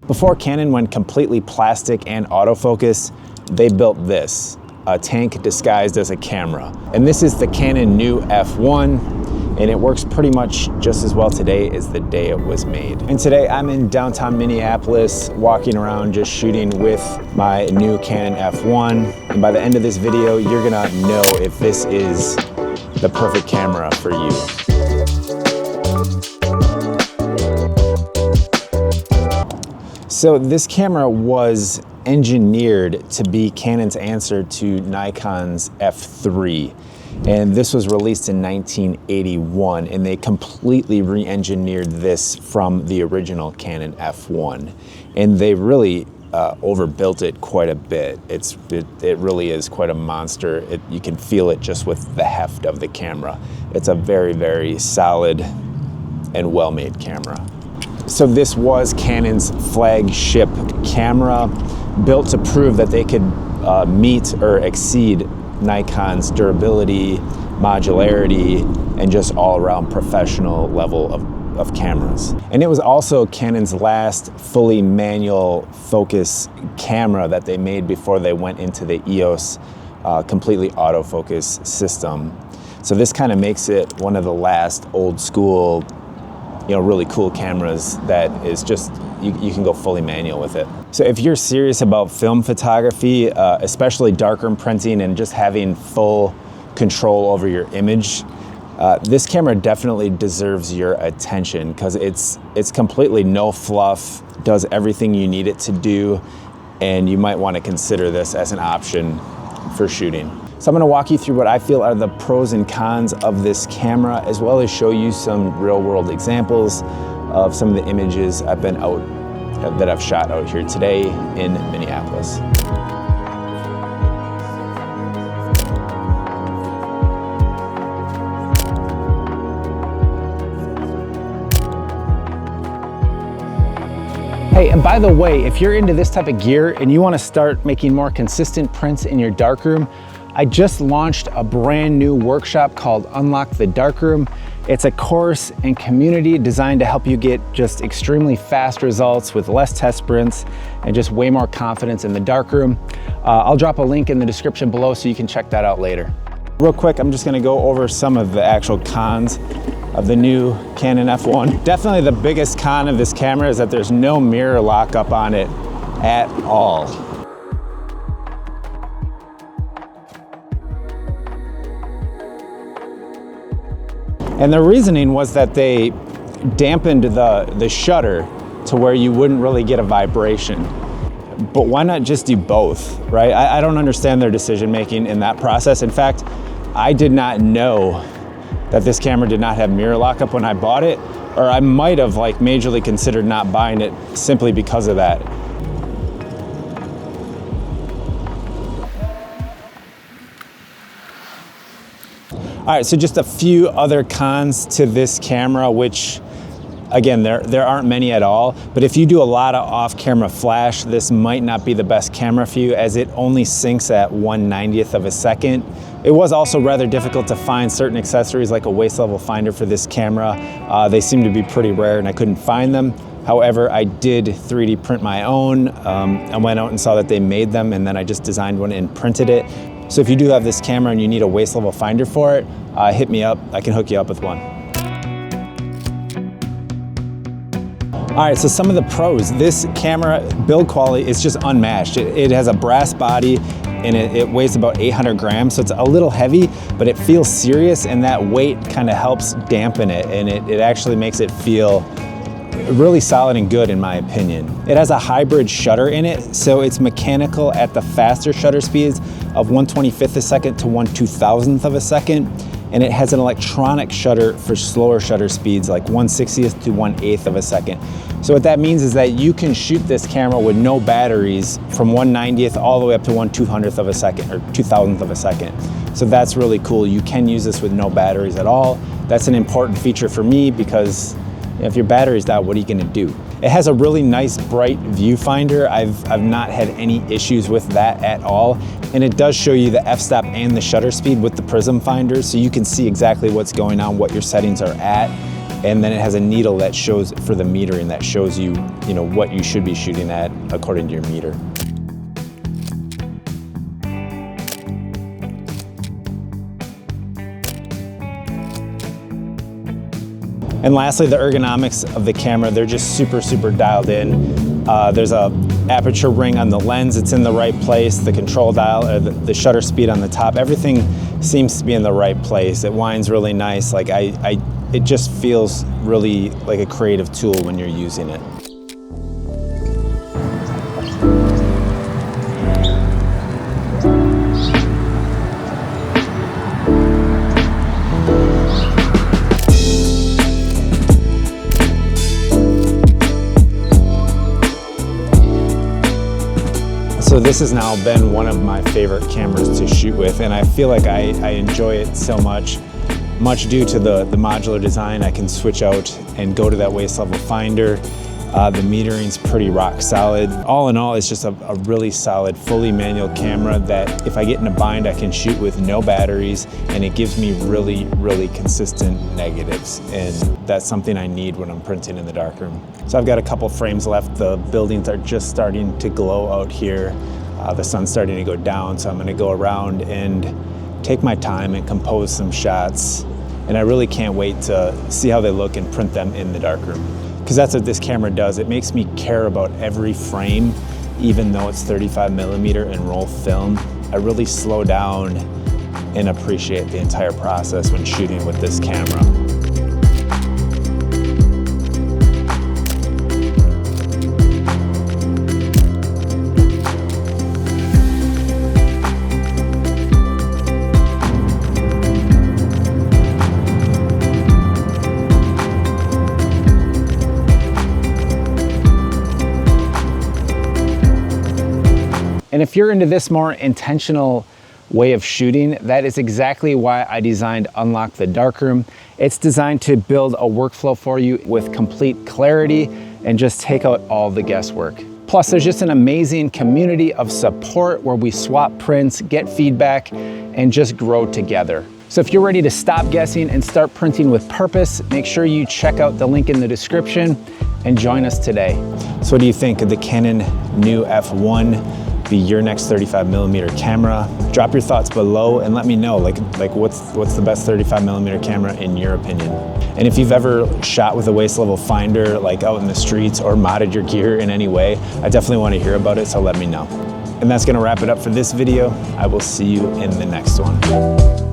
Before Canon went completely plastic and autofocus, they built this, a tank disguised as a camera. And this is the Canon new F1, and it works pretty much just as well today as the day it was made. And today I'm in downtown Minneapolis, walking around just shooting with my new Canon F1. And by the end of this video, you're gonna know if this is the perfect camera for you. So this camera was engineered to be Canon's answer to Nikon's F3. And this was released in 1981, and they completely re-engineered this from the original Canon F1. And they really overbuilt it quite a bit. It really is quite a monster. You can feel it just with the heft of the camera. It's a very, very solid and well-made camera. So this was Canon's flagship camera, built to prove that they could meet or exceed Nikon's durability, modularity, and just all-around professional level of cameras. And it was also Canon's last fully manual focus camera that they made before they went into the EOS completely autofocus system. So this kind of makes it one of the last old school, really cool cameras that is just, you can go fully manual with it. So if you're serious about film photography, especially darkroom printing and just having full control over your image, this camera definitely deserves your attention because it's completely no fluff, does everything you need it to do, and you might want to consider this as an option for shooting. So I'm going to walk you through what I feel are the pros and cons of this camera, as well as show you some real world examples of some of the images that I've shot out here today in Minneapolis. Hey, and by the way, if you're into this type of gear and you want to start making more consistent prints in your darkroom, I just launched a brand new workshop called Unlock the Darkroom. It's a course and community designed to help you get just extremely fast results with less test sprints and just way more confidence in the darkroom. I'll drop a link in the description below so you can check that out later. Real quick, I'm just gonna go over some of the actual cons of the new Canon F1. Definitely the biggest con of this camera is that there's no mirror lockup on it at all. And the reasoning was that they dampened the shutter to where you wouldn't really get a vibration. But why not just do both, right? I don't understand their decision making in that process. In fact, I did not know that this camera did not have mirror lockup when I bought it, or I might have majorly considered not buying it simply because of that. All right, so just a few other cons to this camera, which again, there aren't many at all, but if you do a lot of off-camera flash, this might not be the best camera for you as it only syncs at 1/90th of a second. It was also rather difficult to find certain accessories like a waist level finder for this camera. They seem to be pretty rare and I couldn't find them. However, I did 3D print my own. I went out and saw that they made them, and then I just designed one and printed it. So if you do have this camera and you need a waist level finder for it, hit me up. I can hook you up with one. All right, so some of the pros. This camera build quality is just unmatched. It has a brass body and it weighs about 800 grams, so it's a little heavy, but it feels serious, and that weight kind of helps dampen it, and it actually makes it feel really solid and good in my opinion. It has a hybrid shutter in it, so it's mechanical at the faster shutter speeds of 1/25th a second to 1/2000th of a second, and it has an electronic shutter for slower shutter speeds like 1/60th to 1/8th of a second. So what that means is that you can shoot this camera with no batteries from 1/90th all the way up to 1/200th of a second or 2,000th of a second. So that's really cool. You can use this with no batteries at all. That's an important feature for me because if your battery's down, what are you gonna do? It has a really nice bright viewfinder. I've not had any issues with that at all. And it does show you the f-stop and the shutter speed with the prism finder, so you can see exactly what's going on, what your settings are at. And then it has a needle that shows for the metering, that shows you, what you should be shooting at according to your meter. And lastly, the ergonomics of the camera, they're just super, super dialed in. There's a aperture ring on the lens, it's in the right place, the control dial, or the shutter speed on the top, everything seems to be in the right place. It winds really nice. Like it just feels really like a creative tool when you're using it. So this has now been one of my favorite cameras to shoot with, and I feel like I enjoy it so much due to the modular design. I can switch out and go to that waist level finder. The metering's pretty rock solid. All in all, it's just a really solid, fully manual camera that if I get in a bind, I can shoot with no batteries, and it gives me really, really consistent negatives. And that's something I need when I'm printing in the darkroom. So I've got a couple frames left. The buildings are just starting to glow out here. The sun's starting to go down, so I'm gonna go around and take my time and compose some shots. And I really can't wait to see how they look and print them in the darkroom. Because that's what this camera does. It makes me care about every frame, even though it's 35mm and roll film. I really slow down and appreciate the entire process when shooting with this camera. And if you're into this more intentional way of shooting, that is exactly why I designed Unlock the Darkroom. It's designed to build a workflow for you with complete clarity and just take out all the guesswork. Plus, there's just an amazing community of support where we swap prints, get feedback, and just grow together. So if you're ready to stop guessing and start printing with purpose, make sure you check out the link in the description and join us today. So what do you think? Of the Canon new F1 be your next 35mm camera? Drop your thoughts below and let me know, like what's the best 35mm camera in your opinion? And if you've ever shot with a waist level finder, like out in the streets, or modded your gear in any way, I definitely want to hear about it, so let me know. And that's gonna wrap it up for this video. I will see you in the next one.